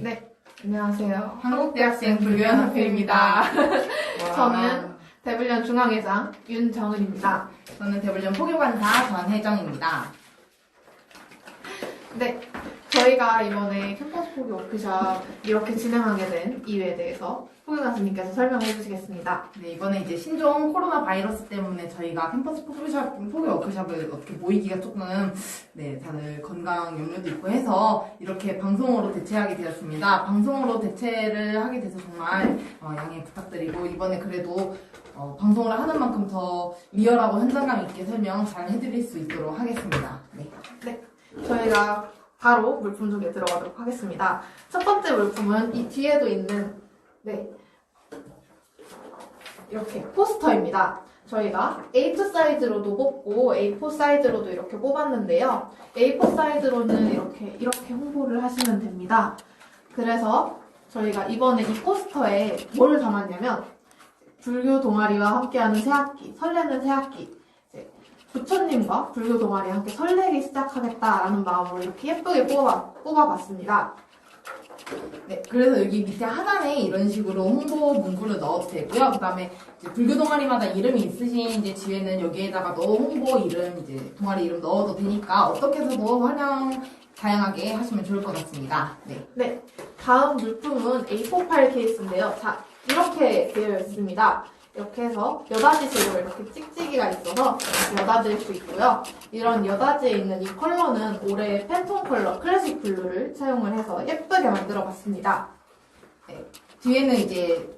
네, 안녕하세요. 한국대학생 불교연합회입니다. 저는 대불련 중앙회장 윤정은입니다. 저는 대불련 포교관사 전혜정입니다. 네, 저희가 이번에 캠퍼스 포교 워크숍 이렇게 진행하게 된 이유에 대해서 포교관사님께서 설명해 주시겠습니다. 네, 이번에 이제 신종 코로나 바이러스 때문에 저희가 캠퍼스 포교 워크숍을 어떻게 모이기가 조금, 다들 건강 염려도 있고 해서 이렇게 방송으로 대체하게 되었습니다. 방송으로 대체를 하게 돼서 정말 양해 부탁드리고, 이번에 그래도 방송을 하는 만큼 더 리얼하고 현장감 있게 설명 잘 해드릴 수 있도록 하겠습니다. 네, 저희가 바로 물품 속에 들어가도록 하겠습니다. 첫 번째 물품은 이 뒤에도 있는 이렇게 포스터입니다. 저희가 A2 사이즈로도 뽑고 A4 사이즈로도 이렇게 뽑았는데요. A4 사이즈로는 이렇게 홍보를 하시면 됩니다. 그래서 저희가 이번에 이 포스터에 뭘 담았냐면 불교 동아리와 함께하는 새학기, 설레는 새학기, 부처님과 불교 동아리 함께 설레기 시작하겠다라는 마음으로 이렇게 예쁘게 뽑아봤습니다. 네, 그래서 여기 밑에 하단에 이런 식으로 홍보 문구를 넣어도 되고요. 그 다음에 불교 동아리마다 이름이 있으신 이제 뒤에는 여기에다가도 홍보 이름, 이제 동아리 이름 넣어도 되니까 어떻게 해서도 다양하게 하시면 좋을 것 같습니다. 네, 다음 물품은 A4 파일 케이스인데요. 자, 이렇게 되어 있습니다. 이렇게 해서 여닫이식으로 이렇게 찍찍이가 있어서 여닫을 수 있고요. 이런 여닫이에 있는 이 컬러는 올해 팬톤 컬러 클래식 블루를 사용을 해서 예쁘게 만들어 봤습니다. 네, 뒤에는 이제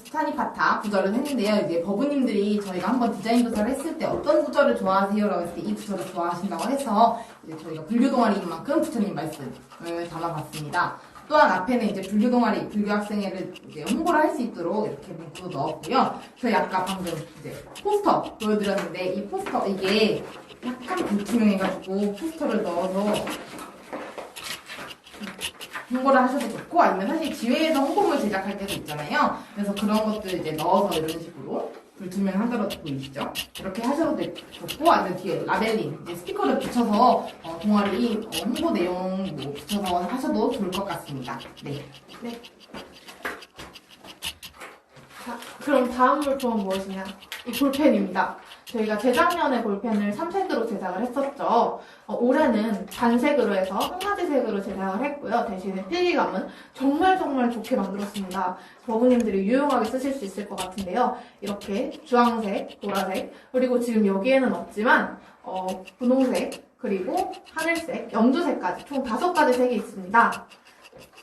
스파니파타 구절을 했는데요. 이제 버부님들이 저희가 한번 디자인 조사를 했을 때 어떤 구절을 좋아하세요라고 했을 때 이 구절을 좋아하신다고 해서 이제 저희가 불교 동아리인 만큼 부처님 말씀을 담아봤습니다. 또한 앞에는 이제 불교 동아리, 불교 학생회를 이제 홍보를 할 수 있도록 이렇게 문구도 넣었고요. 저희 아까 방금 이제 포스터 보여드렸는데 이 포스터 이게 약간 불투명해가지고 포스터를 넣어서 홍보를 하셔도 좋고, 아니면 사실 지회에서 홍보물 제작할 때도 있잖아요. 그래서 그런 것들 이제 넣어서 이런 식으로 불투명하더라도 보이시죠? 이렇게 하셔도 좋고, 아니면 뒤에 라벨링, 이제 스티커를 붙여서 동아리 홍보 내용 붙여서 하셔도 좋을 것 같습니다. 네. 자, 그럼 다음 물품은 무엇이냐? 이 볼펜입니다. 저희가 재작년에 볼펜을 3색으로 제작을 했었죠. 올해는 단색으로 해서 한 가지 색으로 제작을 했고요. 대신에 필기감은 정말 좋게 만들었습니다. 버부님들이 유용하게 쓰실 수 있을 것 같은데요. 이렇게 주황색, 보라색, 그리고 지금 여기에는 없지만 분홍색, 그리고 하늘색, 연두색까지 총 5가지 색이 있습니다.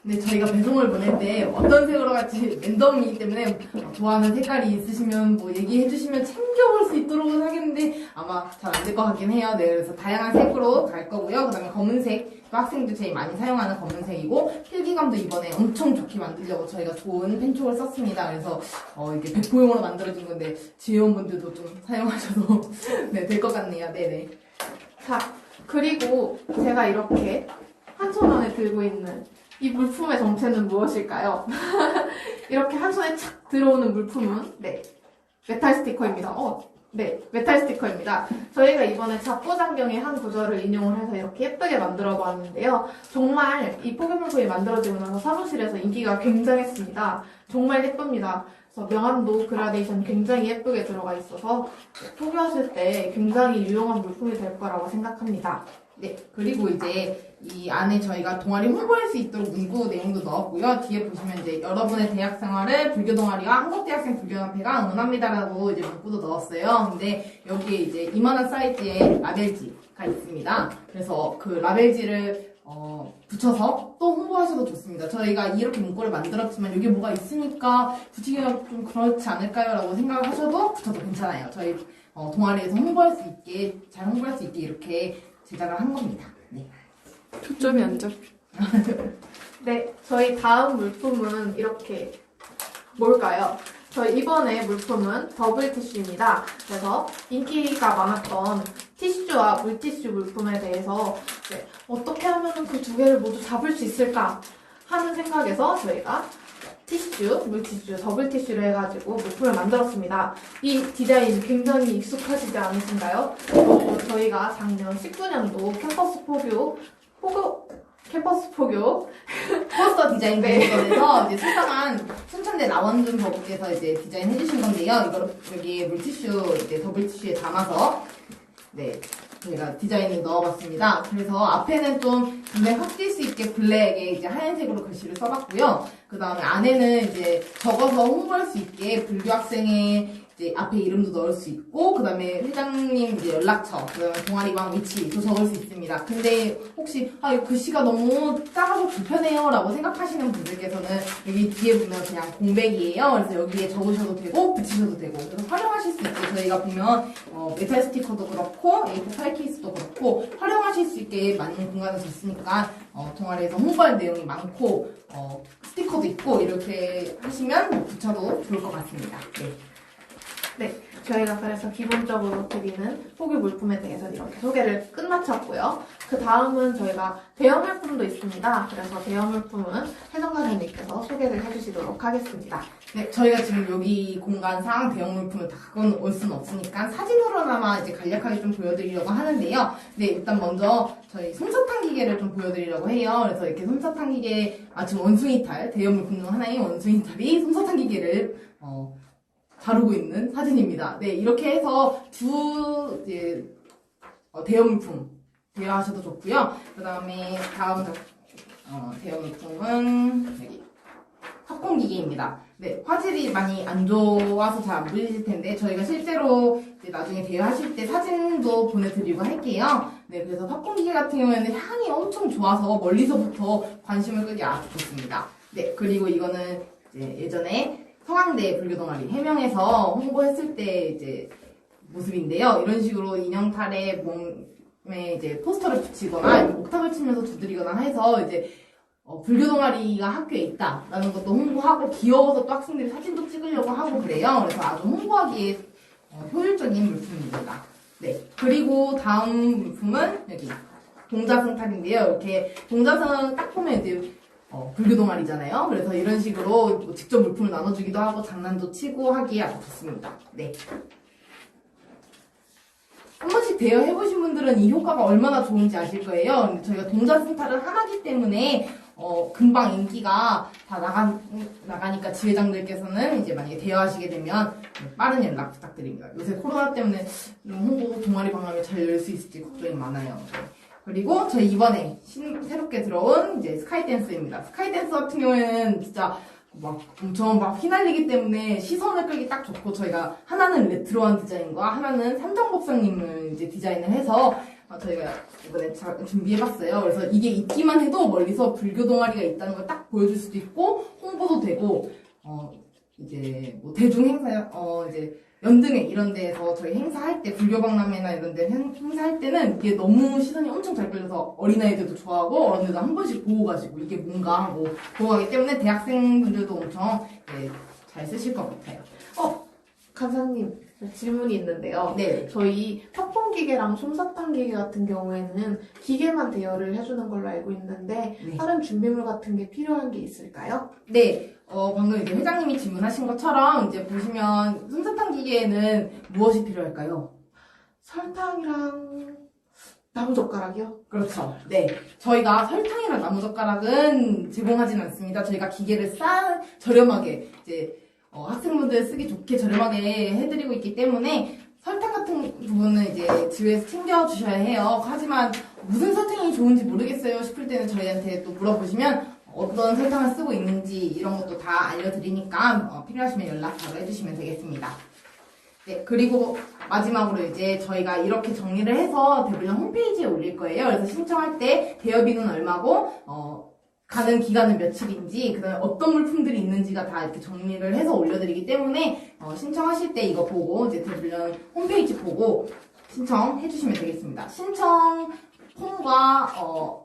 근데 저희가 배송을 보낼 때 어떤 색으로 같이 랜덤이기 때문에 좋아하는 색깔이 있으시면 뭐 얘기해 주시면 챙겨볼 수 있도록 하겠는데 아마 잘 안 될 것 같긴 해요. 네, 그래서 다양한 색으로 갈 거고요. 그 다음에 검은색, 학생들 제일 많이 사용하는 검은색이고, 필기감도 이번에 엄청 좋게 만들려고 저희가 좋은 펜촉을 썼습니다. 그래서 이게 백보용으로 만들어진 건데 지회원분들도 좀 사용하셔도 될 것 같네요. 네네. 자, 그리고 제가 이렇게 한 손 안에 들고 있는 이 물품의 정체는 무엇일까요? 이렇게 한 손에 착 들어오는 물품은 메탈 스티커입니다. 메탈 스티커입니다. 저희가 이번에 잡고장경의 한 구절을 인용을 해서 이렇게 예쁘게 만들어 보았는데요. 정말 이 포교물품이 만들어지고 나서 사무실에서 인기가 굉장했습니다. 정말 예쁩니다. 그래서 명암도 그라데이션 굉장히 예쁘게 들어가 있어서 포교하실 때 굉장히 유용한 물품이 될 거라고 생각합니다. 네, 그리고 이제 이 안에 저희가 동아리 홍보할 수 있도록 문구 내용도 넣었고요. 뒤에 보시면 이제 여러분의 대학 생활을 불교 동아리와 한국대학생 불교연합회가 응원합니다라고 이제 문구도 넣었어요. 근데 여기에 이제 이만한 사이즈의 라벨지가 있습니다. 그래서 그 라벨지를 붙여서 또 홍보하셔도 좋습니다. 저희가 이렇게 문구를 만들었지만 여기 뭐가 있으니까 붙이기가 좀 그렇지 않을까요? 라고 생각을 하셔도 붙여도 괜찮아요. 저희 동아리에서 홍보할 수 있게, 잘 홍보할 수 있게 이렇게 제작을 한 겁니다. 네. 초점이 안 잡혀. 네, 저희 다음 물품은 이렇게 뭘까요? 저희 이번에 물품은 더블 티슈입니다. 그래서 인기가 많았던 티슈와 물티슈 물품에 대해서 어떻게 하면 그 두 개를 모두 잡을 수 있을까 하는 생각에서 저희가 티슈, 물티슈, 더블 티슈를 해가지고 물품을 만들었습니다. 이 디자인 굉장히 익숙하시지 않으신가요? 저희가 작년 19년도 캠퍼스 포교 캠퍼스 포교. 포스터 디자인 네. 공모전에서 이제 수상한 순천대 라원준 버부께서 이제 디자인 해주신 건데요. 이거를 여기 물티슈, 이제 더블티슈에 담아서, 네, 저희가 디자인을 넣어봤습니다. 그래서 앞에는 좀 눈에 확 띌 수 있게 블랙에 이제 하얀색으로 글씨를 써봤고요. 그 다음에 안에는 이제 적어서 홍보할 수 있게 불교 학생의 이제 앞에 이름도 넣을 수 있고, 그 다음에 회장님 이제 연락처, 그 다음에 동아리방 위치도 적을 수 있습니다. 근데 혹시, 이 글씨가 너무 작아서 불편해요 라고 생각하시는 분들께서는 여기 뒤에 보면 그냥 공백이에요. 그래서 여기에 적으셔도 되고, 붙이셔도 되고, 그래서 활용하실 수 있게 저희가 보면, 메탈 스티커도 그렇고, A4 파일 케이스도 그렇고, 활용하실 수 있게 많은 공간을 줬으니까, 동아리에서 홍보할 내용이 많고, 스티커도 있고, 이렇게 하시면 붙여도 좋을 것 같습니다. 네. 네, 저희가 그래서 기본적으로 드리는 포교 물품에 대해서 이렇게 소개를 끝마쳤고요. 그 다음은 저희가 대여 물품도 있습니다. 그래서 대여 물품은 혜정 과장님께서 소개를 해주시도록 하겠습니다. 네, 저희가 지금 여기 공간상 대형 물품을 다 갖고 올 수는 없으니까 사진으로나마 이제 간략하게 좀 보여드리려고 하는데요. 네, 일단 먼저 저희 솜사탕 기계를 좀 보여드리려고 해요. 그래서 이렇게 솜사탕 기계, 지금 원숭이 탈, 대형 물품 중 하나인 원숭이 탈이 솜사탕 기계를, 다루고 있는 사진입니다. 네, 이렇게 해서 이제, 대형 물품 대여하셔도 좋고요. 그 다음에 다음, 대형 물품은 여기 팝콘기계입니다. 네, 화질이 많이 안 좋아서 잘 안 보이실 텐데 저희가 실제로 이제 나중에 대여하실 때 사진도 보내드리고 할게요. 네, 그래서 팝콘기계 같은 경우에는 향이 엄청 좋아서 멀리서부터 관심을 끄기 아주 좋습니다. 네, 그리고 이거는 이제 예전에 서강대 불교동아리 해명에서 홍보했을 때 이제 모습인데요. 이런 식으로 인형탈에 몸에 이제 포스터를 붙이거나 옥탑을 치면서 두드리거나 해서 이제 불교동아리가 학교에 있다라는 것도 홍보하고 귀여워서 또 학생들이 사진도 찍으려고 하고 그래요. 그래서 아주 홍보하기에 효율적인 물품입니다. 네. 그리고 다음 물품은 여기 동자승 탑인데요. 이렇게 동자승 딱 보면 이제 불교동아리잖아요. 그래서 이런 식으로 뭐 직접 물품을 나눠주기도 하고 장난도 치고 하기에 아주 좋습니다. 네. 한 번씩 대여해보신 분들은 이 효과가 얼마나 좋은지 아실 거예요. 저희가 동자승탈을 하나기 때문에 금방 인기가 다 나가니까 지회장들께서는 이제 만약에 대여하시게 되면 빠른 연락 부탁드립니다. 요새 코로나 때문에 홍보 동아리 방송이 잘 열 수 있을지 걱정이 많아요. 그리고 저희 이번에 새롭게 들어온 이제 스카이댄스입니다. 스카이댄스 같은 경우에는 진짜 막 엄청 막 휘날리기 때문에 시선을 끌기 딱 좋고 저희가 하나는 레트로한 디자인과 하나는 삼정법사님을 이제 디자인을 해서 저희가 이번에 준비해봤어요. 그래서 이게 있기만 해도 멀리서 불교 동아리가 있다는 걸 딱 보여줄 수도 있고 홍보도 되고 이제 뭐 대중 행사 이제 연등회 이런 데에서 저희 행사할 때 불교박람회나 이런 데 행사할 때는 이게 너무 시선이 엄청 잘 끌려서 어린아이들도 좋아하고 어른들도 한 번씩 보고 가지고 이게 뭔가 하고 보고 가기 때문에 대학생분들도 엄청 잘 쓰실 것 같아요. 감사님 질문이 있는데요. 네. 저희 팝콘 기계랑 솜사탕 기계 같은 경우에는 기계만 대여를 해주는 걸로 알고 있는데 네. 다른 준비물 같은 게 필요한 게 있을까요? 네. 방금 이제 회장님이 질문하신 것처럼 이제 보시면 솜사탕 기계에는 무엇이 필요할까요? 설탕이랑 나무젓가락이요? 그렇죠. 네. 저희가 설탕이랑 나무젓가락은 제공하진 않습니다. 저희가 기계를 저렴하게 이제 학생분들 쓰기 좋게 저렴하게 해드리고 있기 때문에 설탕 같은 부분은 이제 집에서 챙겨주셔야 해요. 하지만 무슨 설탕이 좋은지 모르겠어요 싶을 때는 저희한테 또 물어보시면 어떤 설탕을 쓰고 있는지 이런 것도 다 알려드리니까 필요하시면 연락 바로 해주시면 되겠습니다. 네, 그리고 마지막으로 이제 저희가 이렇게 정리를 해서 대불련 홈페이지에 올릴 거예요. 그래서 신청할 때 대여비는 얼마고 가는 기간은 며칠인지 그다음에 어떤 물품들이 있는지가 다 이렇게 정리를 해서 올려드리기 때문에 신청하실 때 이거 보고 이제 대불련 홈페이지 보고 신청해주시면 되겠습니다. 신청 폼과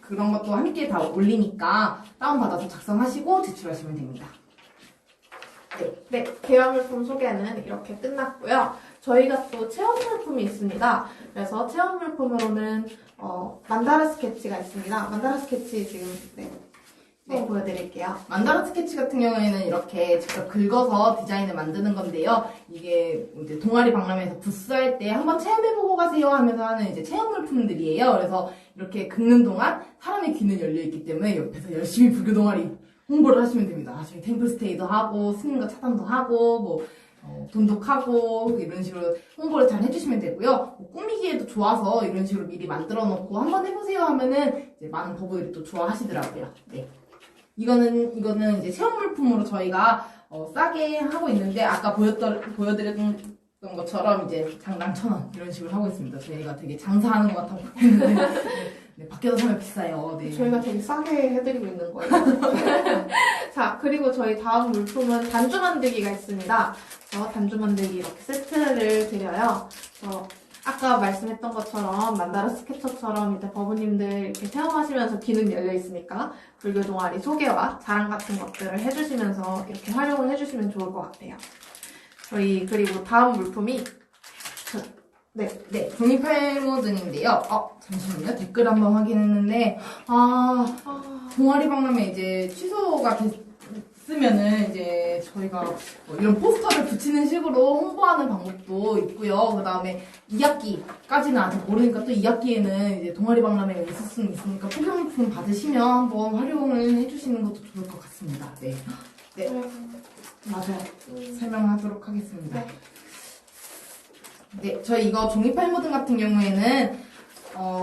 그런 것도 함께 다 올리니까 다운받아서 작성하시고 제출하시면 됩니다. 네, 대여 물품 소개는 이렇게 끝났고요. 저희가 또 체험 물품이 있습니다. 그래서 체험 물품으로는 만다라 스케치가 있습니다. 만다라 스케치 지금 한번 보여드릴게요. 만다라 스케치 같은 경우에는 이렇게 직접 긁어서 디자인을 만드는 건데요. 이게 이제 동아리 박람회에서 부스할 때 한번 체험해보고 가세요 하면서 하는 이제 체험 물품들이에요. 그래서 이렇게 긁는 동안 사람의 귀는 열려있기 때문에 옆에서 열심히 불교 동아리 홍보를 하시면 됩니다. 나중에 템플스테이도 하고 스님과 차단도 하고 뭐 돈독하고 이런 식으로 홍보를 잘 해주시면 되고요. 뭐 꾸미기에도 좋아서 이런 식으로 미리 만들어 놓고 한번 해보세요 하면은 이제 많은 부부들이 또 좋아하시더라고요. 네. 이거는 이제 체험 물품으로 저희가 싸게 하고 있는데 아까 보여드렸던 것처럼 이제 장당 1,000원 이런 식으로 하고 있습니다. 저희가 되게 장사하는 것 같아 보이는데 네, 밖에서 사면 비싸요. 네. 저희가 되게 싸게 해드리고 있는 거예요. 자, 그리고 저희 다음 물품은 단주 만들기가 있습니다. 단주 만들기 이렇게 세트를 드려요. 아까 말씀했던 것처럼 만다라 스케쳐처럼 이제 버부님들 이렇게 체험하시면서 귀는 열려 있으니까 불교 동아리 소개와 자랑 같은 것들을 해주시면서 이렇게 활용을 해주시면 좋을 것 같아요. 저희 그리고 다음 물품이 네, 종이팔모등인데요. 잠시만요. 댓글 한번 확인했는데, 동아리 박람회 이제 취소가 됐으면은 이제 저희가 이런 포스터를 붙이는 식으로 홍보하는 방법도 있고요. 그 다음에 2학기까지는 아직 모르니까 또 2학기에는 이제 동아리 박람회가 있을 수는 있으니까 포경품 받으시면 한번 활용을 해주시는 것도 좋을 것 같습니다. 네. 맞아요. 설명하도록 하겠습니다. 네, 저희 이거 종이팔모등 같은 경우에는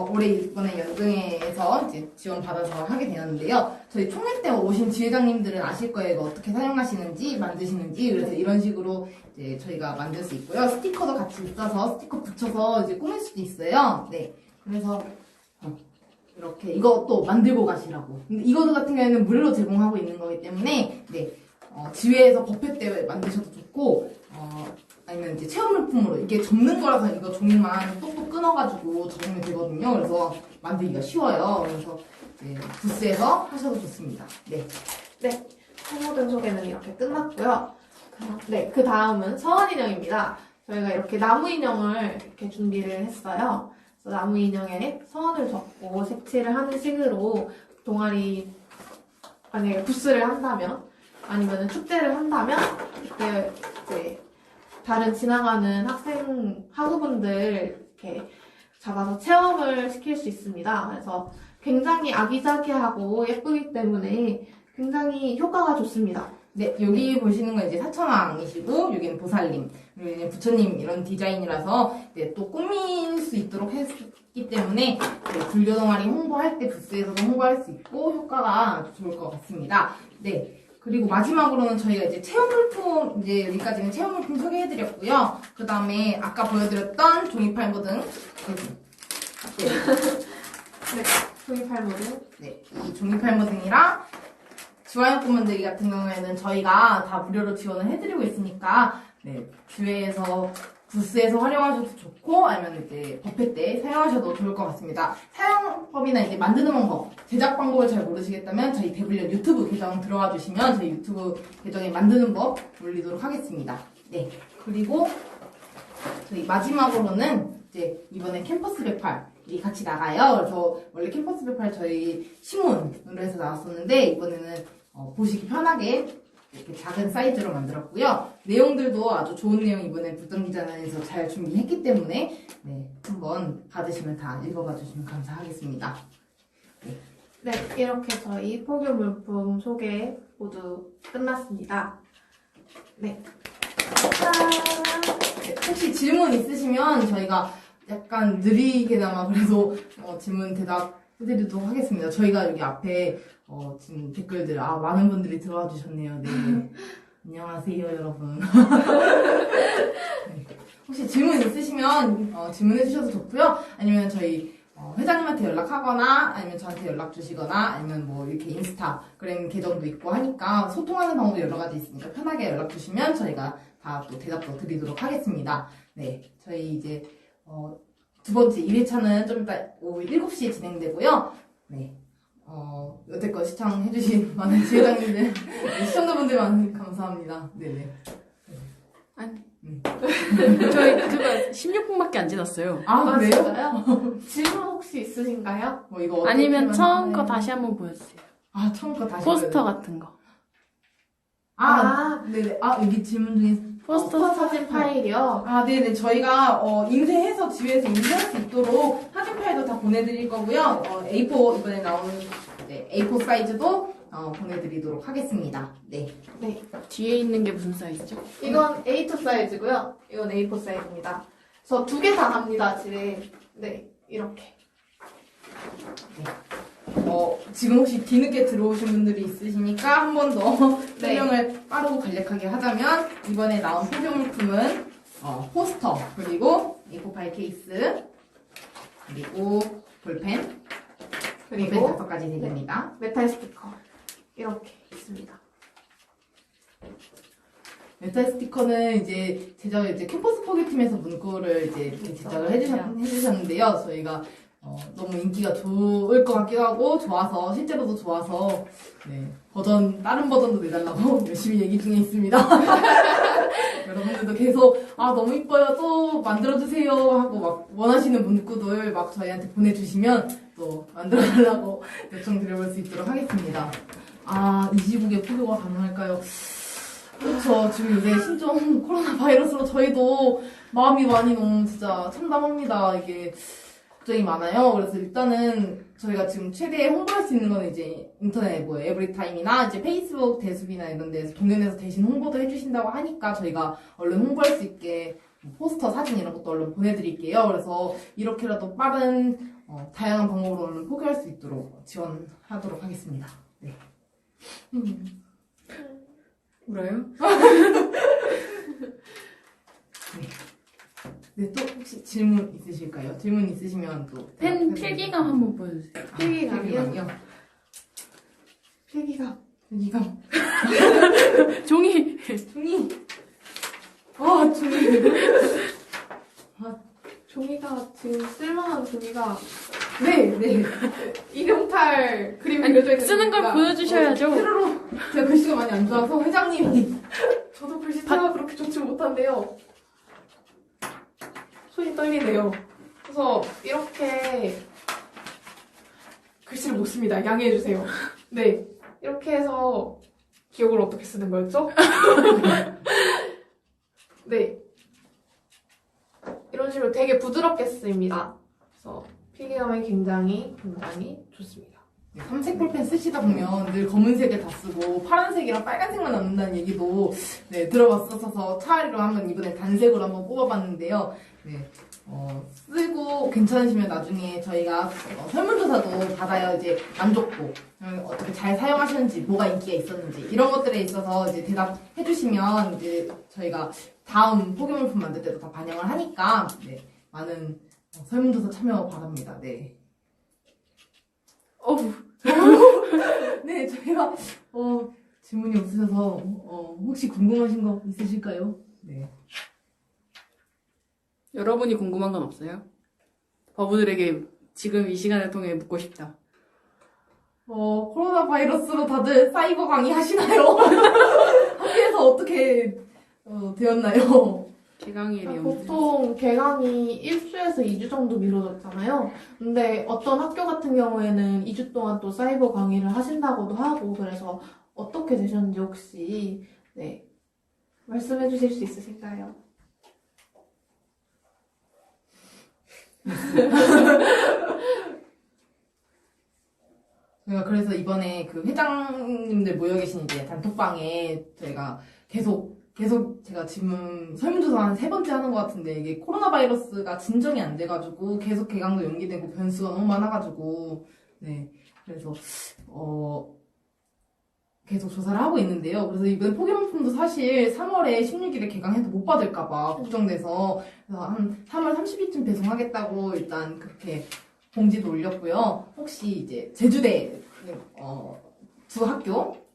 올해 이번에 연등회에서 이제 지원받아서 하게 되었는데요. 저희 총회 때 오신 지회장님들은 아실 거예요. 이거 어떻게 사용하시는지, 만드시는지. 그래서 이런 식으로 이제 저희가 만들 수 있고요. 스티커도 같이 있어서 스티커 붙여서 이제 꾸밀 수도 있어요. 네, 그래서 이렇게 이거 또 만들고 가시라고. 근데 이거 같은 경우에는 무료로 제공하고 있는 거기 때문에 네, 지회에서 버페 때 만드셔도 좋고 아니면 이제 체험 물품으로 이게 접는 거라서 이거 종이만 똑똑 끊어가지고 접으면 되거든요. 그래서 만들기가 쉬워요. 그래서 이제 부스에서 하셔도 좋습니다. 네. 홍보등 소개는 이렇게 끝났고요. 네, 그 다음은 서원 인형입니다. 저희가 이렇게 나무 인형을 이렇게 준비를 했어요. 그래서 나무 인형에 서원을 적고 색칠을 하는 식으로 동아리 만약에 부스를 한다면 아니면 축제를 한다면 그때 이제 다른 지나가는 학우분들 이렇게 잡아서 체험을 시킬 수 있습니다. 그래서 굉장히 아기자기하고 예쁘기 때문에 굉장히 효과가 좋습니다. 네, 여기 보시는 건 이제 사천왕이시고, 여기는 보살님, 그리고 이제 부처님 이런 디자인이라서 이제 또 꾸밀 수 있도록 했기 때문에 불교 동아리 홍보할 때 부스에서도 홍보할 수 있고 효과가 아주 좋을 것 같습니다. 네. 그리고 마지막으로는 저희가 이제 체험 물품, 이제 여기까지는 체험 물품 소개해드렸고요. 그 다음에 아까 보여드렸던 종이팔모등. 종이팔모등. 네, 이 종이팔모등이랑 지화용품 만들기 같은 경우에는 저희가 다 무료로 지원을 해드리고 있으니까, 네, 주회에서 부스에서 활용하셔도 좋고 아니면 이제 버페 때 사용하셔도 좋을 것 같습니다. 사용법이나 이제 만드는 방법, 제작 방법을 잘 모르시겠다면 저희 대불련 유튜브 계정 들어와 주시면 저희 유튜브 계정에 만드는 법 올리도록 하겠습니다. 네, 그리고 저희 마지막으로는 이제 이번에 캠퍼스 108이 같이 나가요. 그래서 원래 캠퍼스 108 저희 신문으로 해서 나왔었는데 이번에는 보시기 편하게 이렇게 작은 사이즈로 만들었고요. 내용들도 아주 좋은 내용 이번에 불정기자단에서 잘 준비했기 때문에 네, 한번 받으시면 다 읽어봐 주시면 감사하겠습니다. 네, 이렇게 저희 포교 물품 소개 모두 끝났습니다. 네. 짠! 네, 혹시 질문 있으시면 저희가 약간 느리게나마 그래도 질문 대답 해드리도록 하겠습니다. 저희가 여기 앞에 지금 댓글들 많은 분들이 들어와 주셨네요. 네. 안녕하세요 여러분. 네. 혹시 질문 있으시면 질문해 주셔도 좋고요. 아니면 저희 회장님한테 연락하거나 아니면 저한테 연락 주시거나 아니면 뭐 이렇게 인스타그램 계정도 있고 하니까 소통하는 방법이 여러 가지 있으니까 편하게 연락 주시면 저희가 다 또 대답도 드리도록 하겠습니다. 네, 저희 이제 두 번째 2회차는 좀 이따 오후 7시에 진행되고요. 네. 여태껏 시청해주신 많은 지회장님들, 시청자분들 많은 감사합니다. 네네. 아니. 저희 그거 16분밖에 안 지났어요. 그래요? 진짜요? 질문 혹시 있으신가요? 이거 아니면 처음 거 하나요? 다시 한번 보여주세요. 아, 처음 거 다시. 포스터 같은 거. 네네. 여기 질문 중에. 포스터 사진 파일이요. 네네. 저희가, 인쇄해서 집에서 인쇄할 수 있도록 사진 파일도 다 보내드릴 거고요. A4, 이번에 나오는 A4 사이즈도 보내드리도록 하겠습니다. 네. 네. 뒤에 있는 게 무슨 사이즈죠? 이건 A2 사이즈고요. 이건 A4 사이즈입니다. 그래서 두 개 다 갑니다, 집에. 네, 이렇게. 지금 혹시 뒤늦게 들어오신 분들이 있으시니까 한 번 더 네. 설명을 빠르고 간략하게 하자면 이번에 나온 포교물품은 포스터 그리고 A4 파일 케이스 그리고 볼펜 그리고 5가지 되겠습니다. 메탈 스티커. 이렇게 있습니다. 메탈 스티커는 이제 제작을 캠퍼스 포교팀에서 문구를 이제 이렇게 제작을 해주셨는데요. 저희가 너무 인기가 좋을 것 같기도 하고 좋아서 실제로도 좋아서 네, 다른 버전도 내달라고 열심히 얘기 중에 있습니다. 여러분들도 계속 너무 이뻐요 또 만들어주세요 하고 막 원하시는 문구들 막 저희한테 보내주시면 또 만들어달라고 요청드려볼 수 있도록 하겠습니다. 이 시국에 포교가 가능할까요? 그렇죠. 지금 요새 신종 코로나 바이러스로 저희도 마음이 많이 너무 진짜 참담합니다. 이게 걱정이 많아요. 그래서 일단은 저희가 지금 최대 홍보할 수 있는 건 이제 인터넷 에브리타임이나 이제 페이스북 대수비나 이런 데서 동네에서 대신 홍보도 해주신다고 하니까 저희가 얼른 홍보할 수 있게 포스터 사진 이런 것도 얼른 보내드릴게요. 그래서 이렇게라도 빠른 다양한 방법으로 얼른 포기할 수 있도록 지원하도록 하겠습니다. 네. 울어요? 네, 또 혹시 질문 있으실까요? 질문 있으시면 또 펜 필기감 한번 보여주세요. 필기감이요? 필기감. 필기감. 종이. 종이. 종이가 지금 쓸만한 종이가 네. 일용탈 그림이 아니, 그려져 있는 쓰는 걸 종이가 보여주셔야죠. 세로로 제가 글씨가 많이 안 좋아서 회장님이 저도 글씨체가 그렇게 좋지 못한데요. 손이 떨리네요. 그래서 이렇게 글씨를 못 씁니다. 양해해주세요. 네. 이렇게 해서 기억을 어떻게 쓰는 거였죠? 네. 이런 식으로 되게 부드럽게 쓰입니다. 그래서 필기감이 굉장히 좋습니다. 삼색 볼펜 쓰시다 보면 늘 검은색을 다 쓰고 파란색이랑 빨간색만 남는다는 얘기도 들어봤었어서 차라리로 한번 이번에 단색으로 한번 뽑아봤는데요. 네, 쓰고 괜찮으시면 나중에 저희가 설문조사도 받아요. 이제 만족도 어떻게 잘 사용하셨는지 뭐가 인기가 있었는지 이런 것들에 있어서 이제 대답해주시면 이제 저희가 다음 포기물품 만들 때도 다 반영을 하니까 많은 설문조사 참여 바랍니다. 네. 어우. 네, 저희가 질문이 없으셔서 혹시 궁금하신 거 있으실까요? 네. 여러분이 궁금한 건 없어요? 바보들에게 지금 이 시간을 통해 묻고 싶다. 코로나 바이러스로 다들 사이버 강의 하시나요? 학교에서 어떻게 되었나요? 개강일이 언제? 보통 개강이 1주에서 2주 정도 미뤄졌잖아요. 근데 어떤 학교 같은 경우에는 2주 동안 또 사이버 강의를 하신다고도 하고 그래서 어떻게 되셨는지 혹시 말씀해 주실 수 있으실까요? 저희가 그래서 이번에 그 회장님들 모여 계신 이제 단톡방에 저희가 계속 제가 지금 설문조사 한 3번째 하는 것 같은데 이게 코로나 바이러스가 진정이 안 돼가지고 계속 개강도 연기되고 변수가 너무 많아가지고 그래서 계속 조사를 하고 있는데요. 그래서 이번 포기물품도 사실 3월에 16일에 개강해도 못 받을까봐 걱정돼서 그래서 한 3월 30일쯤 배송하겠다고 일단 그렇게 공지도 올렸고요. 혹시 이제 제주대 두 학교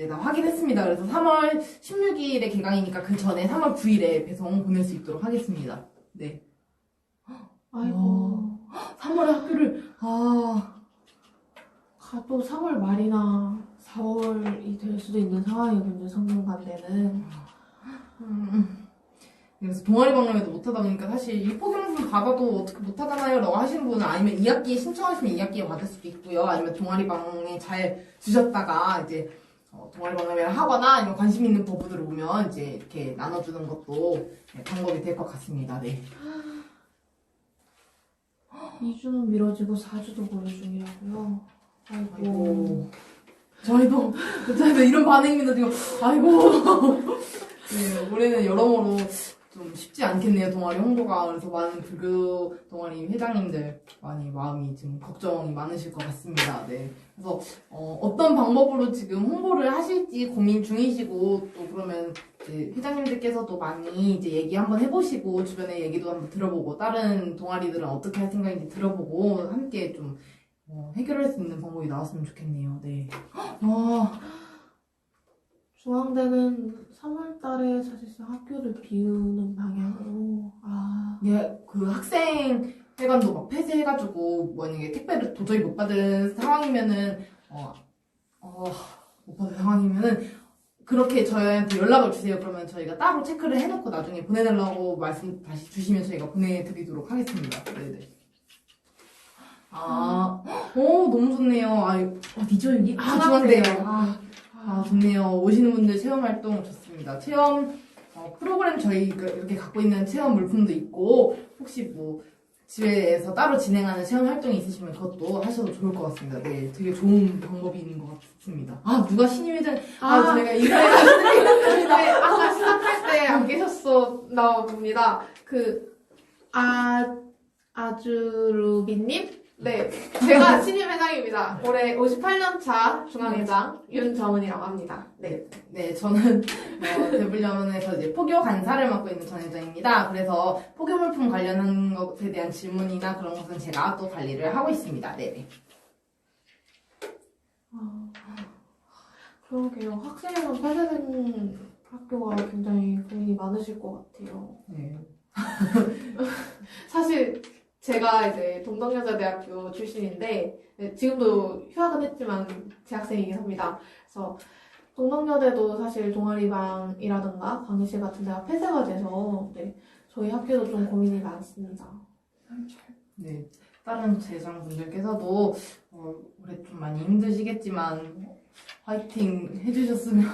다 확인했습니다. 그래서 3월 16일에 개강이니까 그 전에 3월 9일에 배송 보낼 수 있도록 하겠습니다. 네. 아이고 3월에 학교를 가도 3월 말이나 4월이 될 수도 있는 상황이군요. 성균관대는. 그래서 동아리 박람회도 못하다 보니까 사실 이 포경품 받아도 어떻게 못하잖아요 라고 하시는 분은 아니면 2학기에 신청하시면 2학기에 받을 수도 있고요. 아니면 동아리 방에 잘 주셨다가 이제 동아리 박람회를 하거나 아니면 관심 있는 버부들을 오면 이제 이렇게 나눠주는 것도 네, 방법이 될 것 같습니다. 네. 2주는 미뤄지고 4주도 고려 중이라고요. 아이고. 저희도 이런 반응입니다 지금. 아이고. 네, 올해는 여러모로 좀 쉽지 않겠네요 동아리 홍보가. 그래서 많은 불교 동아리 회장님들 많이 마음이 지금 걱정이 많으실 것 같습니다. 네. 그래서 어떤 방법으로 지금 홍보를 하실지 고민 중이시고 또 그러면 이제 회장님들께서도 많이 이제 얘기 한번 해보시고 주변에 얘기도 한번 들어보고 다른 동아리들은 어떻게 할 생각인지 들어보고 함께 좀 해결할 수 있는 방법이 나왔으면 좋겠네요. 네. 중앙대는 3월 달에 사실상 학교를 비우는 방향으로, 예, 그 학생 회관도 막 폐쇄해가지고 만약에 택배를 도저히 못 받은 상황이면은 못 받은 상황이면은 그렇게 저희한테 연락을 주세요. 그러면 저희가 따로 체크를 해놓고 나중에 보내달라고 말씀 다시 주시면 저희가 보내드리도록 하겠습니다. 네네. 너무 좋네요. 어디죠 여기? 중앙대요. 좋네요. 오시는 분들 체험 활동 좋습니다. 체험 프로그램 저희 이렇게 갖고 있는 체험 물품도 있고 혹시 뭐 집에서 따로 진행하는 체험 활동이 있으시면 그것도 하셔도 좋을 것 같습니다. 네, 되게 좋은 방법인 것 같습니다. 누가 신임 회장? 저희가 이거 네, 아까 시작할 때 안 계셨었나 봅니다. 아주루비님? 네, 제가 신임 회장입니다. 올해 58년차 중앙회장 윤정은이라고 합니다. 네. 네, 저는 대불련원에서 이제 포교 간사를 맡고 있는 전 회장입니다. 그래서 포교 물품 관련한 것에 대한 질문이나 그런 것은 제가 또 관리를 하고 있습니다. 네. 그러게요. 학생회관 폐쇄된 학교가 굉장히 고민이 많으실 것 같아요. 네. 사실 제가 이제 동덕여자대학교 출신인데 네, 지금도 휴학은 했지만 재학생이긴 합니다. 그래서 동덕여대도 사실 동아리방이라든가 강의실 같은 데가 폐쇄가 돼서 네, 저희 학교도 좀 고민이 많습니다. 네, 다른 제장분들께서도 올해 좀 많이 힘드시겠지만 화이팅 해주셨으면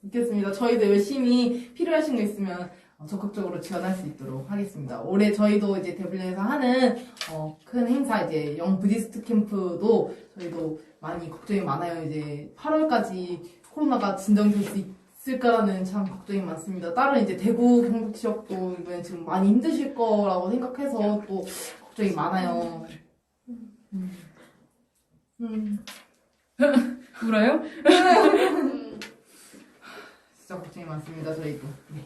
좋겠습니다. 저희도 열심히 필요하신 거 있으면 적극적으로 지원할 수 있도록 하겠습니다. 올해 저희도 이제 대블린에서 하는 큰 행사 이제 영 부디스트 캠프도 저희도 많이 걱정이 많아요. 이제 8월까지 코로나가 진정될 수 있을까라는 참 걱정이 많습니다. 다른 이제 대구 경북 지역도 이번에 지금 많이 힘드실 거라고 생각해서 또 걱정이 많아요. 울어요? 진짜 걱정이 많습니다. 저희도. 네.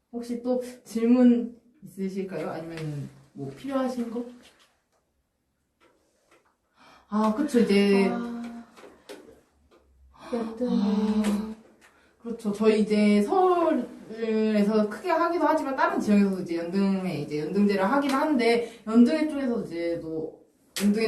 혹시 또 질문 있으실까요? 아니면 뭐 필요하신 거? 그쵸, 이제. 그렇죠. 저희 이제 서울에서 크게 하기도 하지만 다른 지역에서도 이제 연등에 이제 연등제를 하긴 하는데 연등회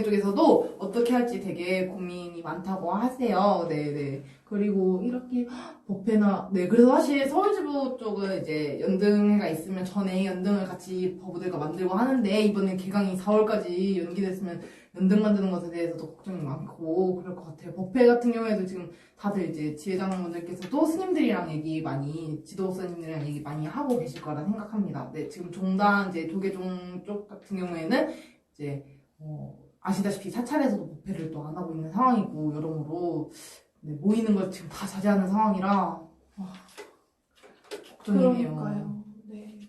쪽에서도 어떻게 할지 되게 고민이 많다고 하세요. 네네. 그리고 이렇게 법회나 그래서 사실 서울지부 쪽은 이제 연등회가 있으면 전에 연등을 같이 법우들과 만들고 하는데 이번에 개강이 4월까지 연기됐으면 연등 만드는 것에 대해서도 걱정이 많고 그럴 것 같아요. 법회 같은 경우에도 지금 다들 이제 지회장분들께서도 스님들이랑 얘기 많이 지도사님들이랑 얘기 많이 하고 계실 거라 생각합니다. 네, 지금 종단 이제 조계종 쪽 같은 경우에는 이제 아시다시피 사찰에서도 법회를 또 안 하고 있는 상황이고 여러모로 모이는 걸 지금 다 자제하는 상황이라 걱정이네요. 그러니까요. 네.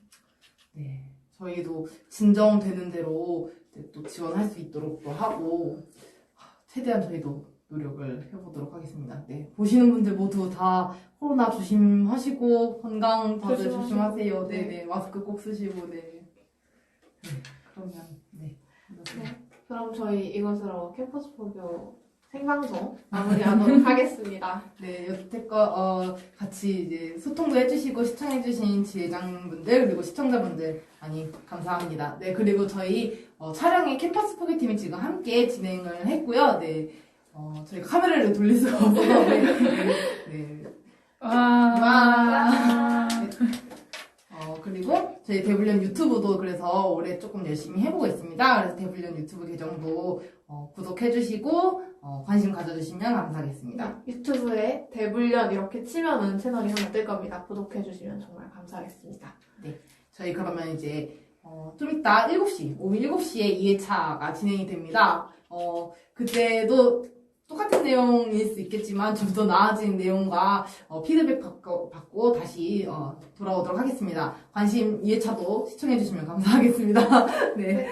네, 저희도 진정되는 대로 또 지원할 수 있도록 또 하고 최대한 저희도 노력을 해보도록 하겠습니다. 네, 보시는 분들 모두 다 코로나 조심하시고 건강 다들 조심하세요. 네네, 마스크 꼭 쓰시고 네. 그러면 네. 그럼 저희 이것으로 캠퍼스 포교 생방송 마무리하도록 하겠습니다. 네, 여태껏 같이 이제 소통도 해주시고 시청해주신 지회장분들 그리고 시청자분들 많이 감사합니다. 네, 그리고 저희 촬영에 캠퍼스 포교팀이 지금 함께 진행을 했고요. 네, 저희가 카메라를 돌릴 수가 없어서 네. 와. 그리고 저희 데블련 유튜브도 그래서 올해 조금 열심히 해보고 있습니다. 그래서 데블련 유튜브 계정도 구독해주시고 관심 가져주시면 감사하겠습니다. 유튜브에 대불련 이렇게 치면은 채널이 하나 뜰 겁니다. 구독해주시면 정말 감사하겠습니다. 저희 그러면 이제 좀 이따 7시, 오후 7시에 2회차가 진행이 됩니다. 그때도 똑같은 내용일 수 있겠지만 좀 더 나아진 내용과 피드백 받고 다시 돌아오도록 하겠습니다. 관심 2회차도 시청해주시면 감사하겠습니다. 네.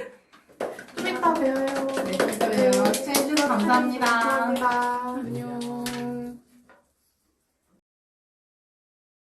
좀 이따 봬요. 네, 좀 이따 봬요. 시청해주셔서 감사합니다. 감사합니다. 안녕.